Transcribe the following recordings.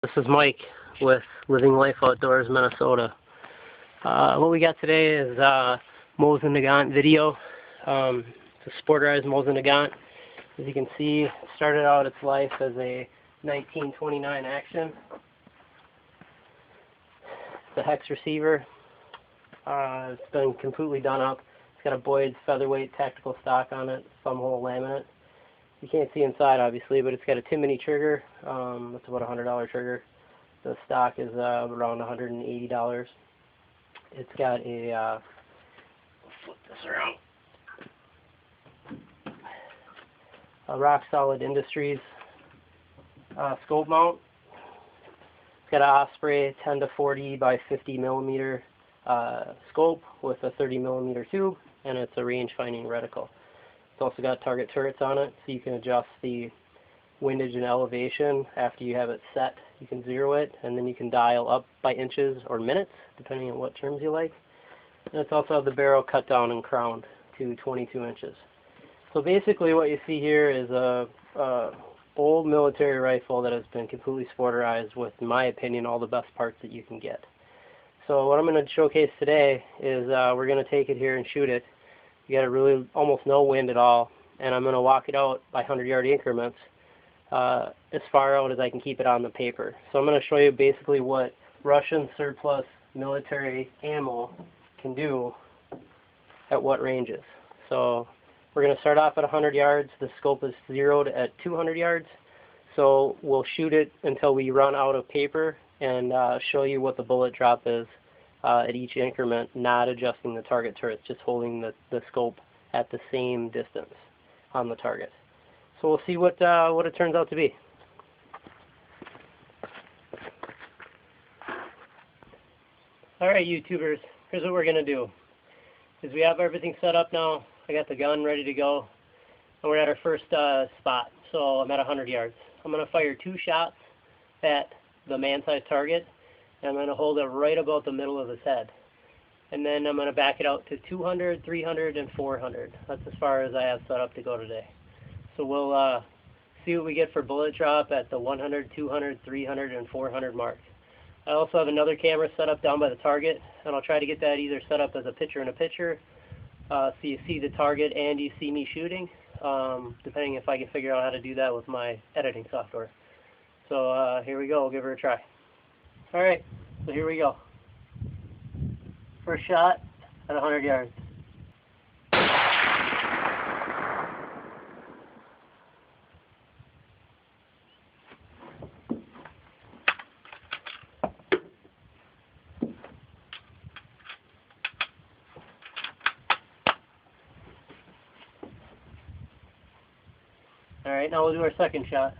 This is Mike with Living Life Outdoors, Minnesota. What we got today is Mosin Nagant video. It's a sporterized Mosin Nagant. As you can see, it started out its life as a 1929 action. It's a hex receiver. It's been completely done up. It's got a BOYDS featherweight tactical stock on it, thumb hole laminate. You can't see inside, obviously, but it's got a TIMNEY trigger. It's about a $100 trigger. The stock is around $180. It's got a, I'll flip this around, a Rock Solid Industries scope mount. It's got an OSPREY 10 to 40 by 50 millimeter scope with a 30 millimeter tube, and it's a range-finding reticle. It's also got target turrets on it, so you can adjust the windage and elevation after you have it set. You can zero it, and then you can dial up by inches or minutes, depending on what terms you like. And it's also have the barrel cut down and crowned to 22 inches. So basically what you see here is a old military rifle that has been completely sporterized with, in my opinion, all the best parts that you can get. So what I'm going to showcase today is we're going to take it here and shoot it. You got really almost no wind at all, and I'm going to walk it out by 100-yard increments as far out as I can keep it on the paper. So I'm going to show you basically what Russian surplus military ammo can do at what ranges. So we're going to start off at 100 yards. The scope is zeroed at 200 yards. So we'll shoot it until we run out of paper and show you what the bullet drop is at each increment, not adjusting the target turrets, just holding the scope at the same distance on the target. So we'll see what it turns out to be. Alright, YouTubers, here's what we're going to do. Is we have everything set up now. I got the gun ready to go, and we're at our first spot. So I'm at 100 yards. I'm going to fire 2 shots at the man-sized target, and I'm going to hold it right about the middle of his head. And then I'm going to back it out to 200, 300, and 400. That's as far as I have set up to go today. So we'll see what we get for bullet drop at the 100, 200, 300, and 400 mark. I also have another camera set up down by the target, and I'll try to get that either set up as a picture-in-a-picture, so you see the target and you see me shooting, depending if I can figure out how to do that with my editing software. So here we go. We'll give her a try. Alright, so here we go. First shot at 100 yards. Alright, now we'll do our second shot.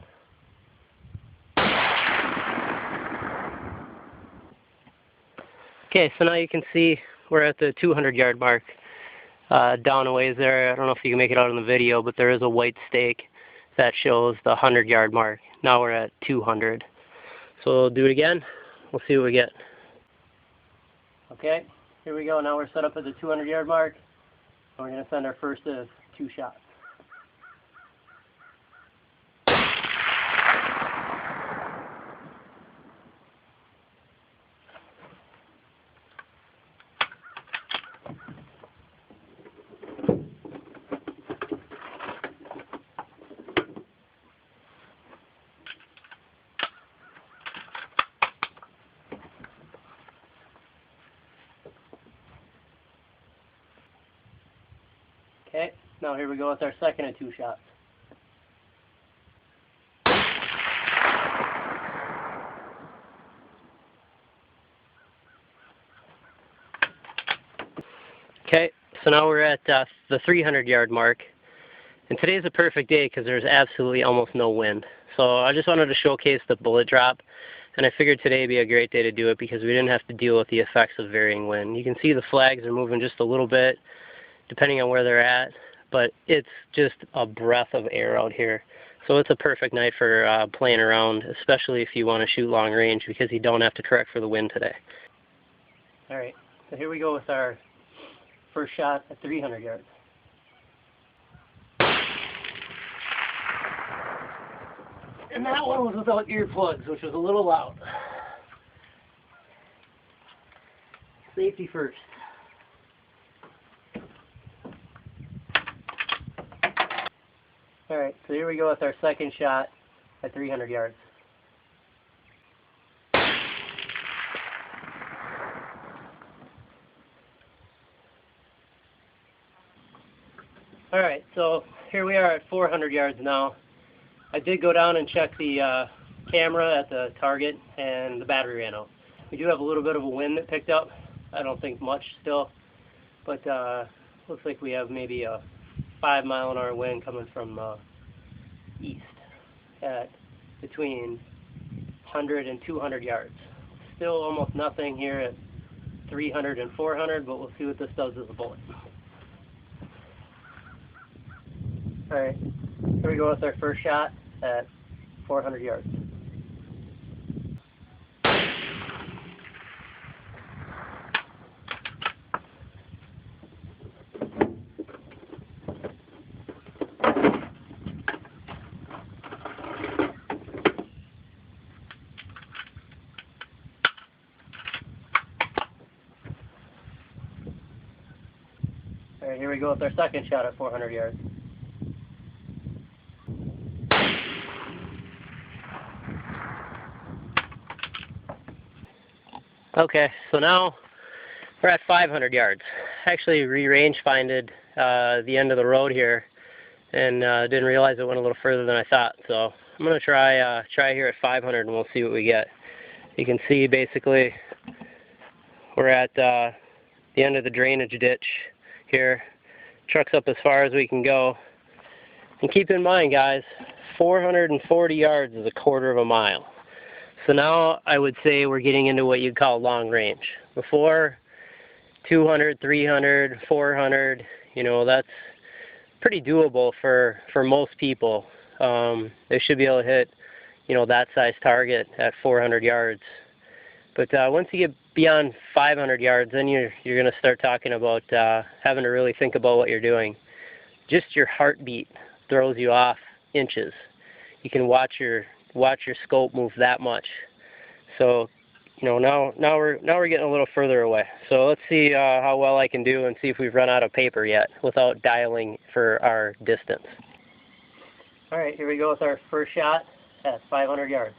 Okay, so now you can see we're at the 200-yard mark. Down a ways there, I don't know if you can make it out in the video, but there is a white stake that shows the 100-yard mark. Now we're at 200. So we'll do it again. We'll see what we get. Okay, here we go. Now we're set up at the 200-yard mark. And we're going to send our first of 2 shots. Okay, now here we go with our second of 2 shots. Okay, so now we're at the 300-yard mark. And today's a perfect day because there's absolutely almost no wind. So I just wanted to showcase the bullet drop. And I figured today would be a great day to do it because we didn't have to deal with the effects of varying wind. You can see the flags are moving just a little bit, depending on where they're at, but it's just a breath of air out here. So it's a perfect night for playing around, especially if you want to shoot long range because you don't have to correct for the wind today. Alright, so here we go with our first shot at 300 yards. And that one was without earplugs, which was a little loud. Safety first. Alright, so here we go with our second shot at 300 yards. Alright, so here we are at 400 yards now. I did go down and check the camera at the target, and the battery ran out. We do have a little bit of a wind that picked up. I don't think much still, but looks like we have maybe a 5-mile-an-hour wind coming from east at between 100 and 200 yards. Still almost nothing here at 300 and 400, but we'll see what this does as a bullet. Alright, here we go with our first shot at 400 yards. Alright, here we go with our second shot at 400 yards. Okay, so now we're at 500 yards. Actually re-rangefinded the end of the road here, and didn't realize it went a little further than I thought. So I'm going to try here at 500, and we'll see what we get. You can see basically we're at the end of the drainage ditch here. Truck's up as far as we can go. And keep in mind, guys, 440 yards is a quarter of a mile. So now I would say we're getting into what you'd call long range. Before, 200, 300, 400, you know, that's pretty doable for most people. They should be able to hit, you know, that size target at 400 yards. But once you get beyond 500 yards, then you're going to start talking about having to really think about what you're doing. Just your heartbeat throws you off inches. You can watch your scope move that much. So, you know, now we're getting a little further away. So let's see how well I can do and see if we've run out of paper yet without dialing for our distance. All right, here we go with our first shot at 500 yards.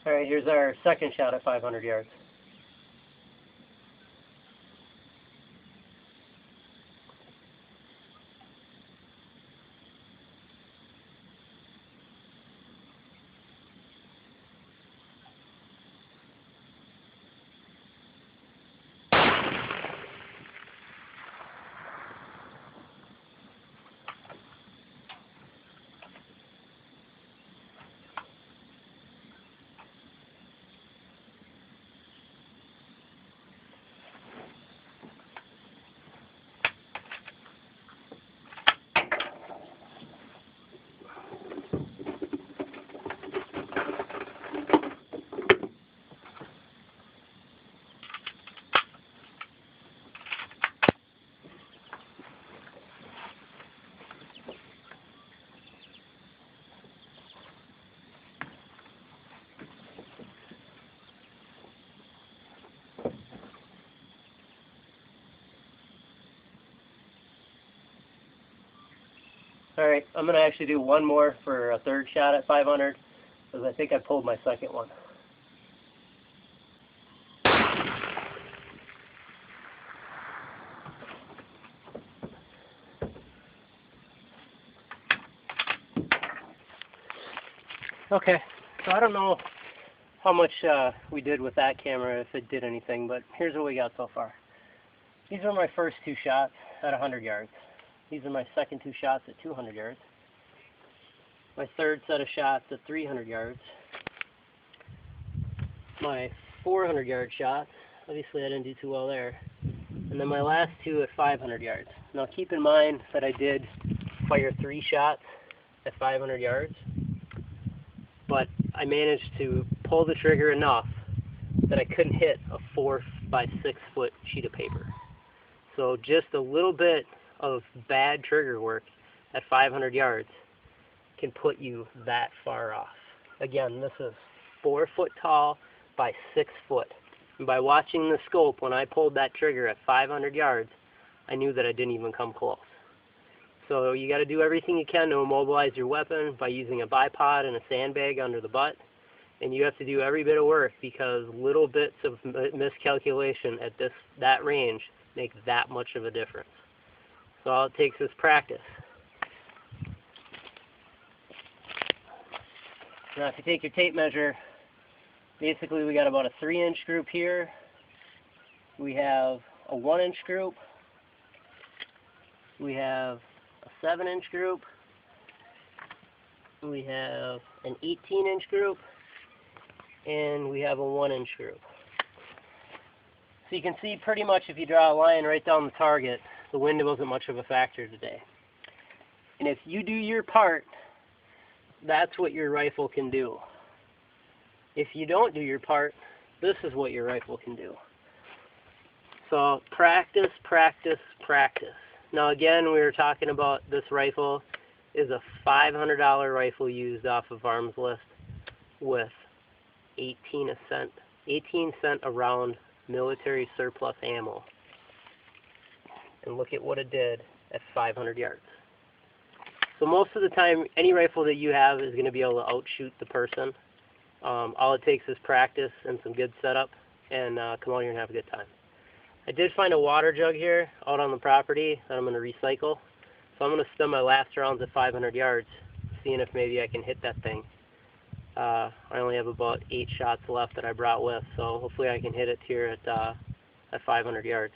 All right, here's our second shot at 500 yards. All right, I'm going to actually do one more for a third shot at 500, because I think I pulled my second one. Okay, so I don't know how much we did with that camera, if it did anything, but here's what we got so far. These are my first two shots at 100 yards. These are my second two shots at 200 yards. My third set of shots at 300 yards. My 400 yard shot. Obviously I didn't do too well there. And then my last two at 500 yards. Now keep in mind that I did fire 3 shots at 500 yards. But I managed to pull the trigger enough that I couldn't hit a 4 by 6 foot sheet of paper. So just a little bit of bad trigger work at 500 yards can put you that far off. Again, this is 4 foot tall by 6 foot. And by watching the scope, when I pulled that trigger at 500 yards, I knew that I didn't even come close. So you got to do everything you can to immobilize your weapon by using a bipod and a sandbag under the butt. And you have to do every bit of work because little bits of miscalculation at that range make that much of a difference. So all it takes is practice. Now if you take your tape measure, basically we got about a 3-inch group here. We have a 1-inch group. We have a 7-inch group. We have an 18-inch group. And we have a 1-inch group. So you can see pretty much if you draw a line right down the target, the wind wasn't much of a factor today. And if you do your part, that's what your rifle can do. If you don't do your part, this is what your rifle can do. So practice, practice, practice. Now again, we were talking about this rifle is a $500 rifle used off of ARMSLIST with 18 cent a round military surplus ammo. And look at what it did at 500 yards. So most of the time, any rifle that you have is going to be able to outshoot the person. All it takes is practice and some good setup, and come out here and have a good time. I did find a water jug here out on the property that I'm going to recycle. So I'm going to spend my last rounds at 500 yards, seeing if maybe I can hit that thing. I only have about 8 shots left that I brought with, so hopefully I can hit it here at 500 yards.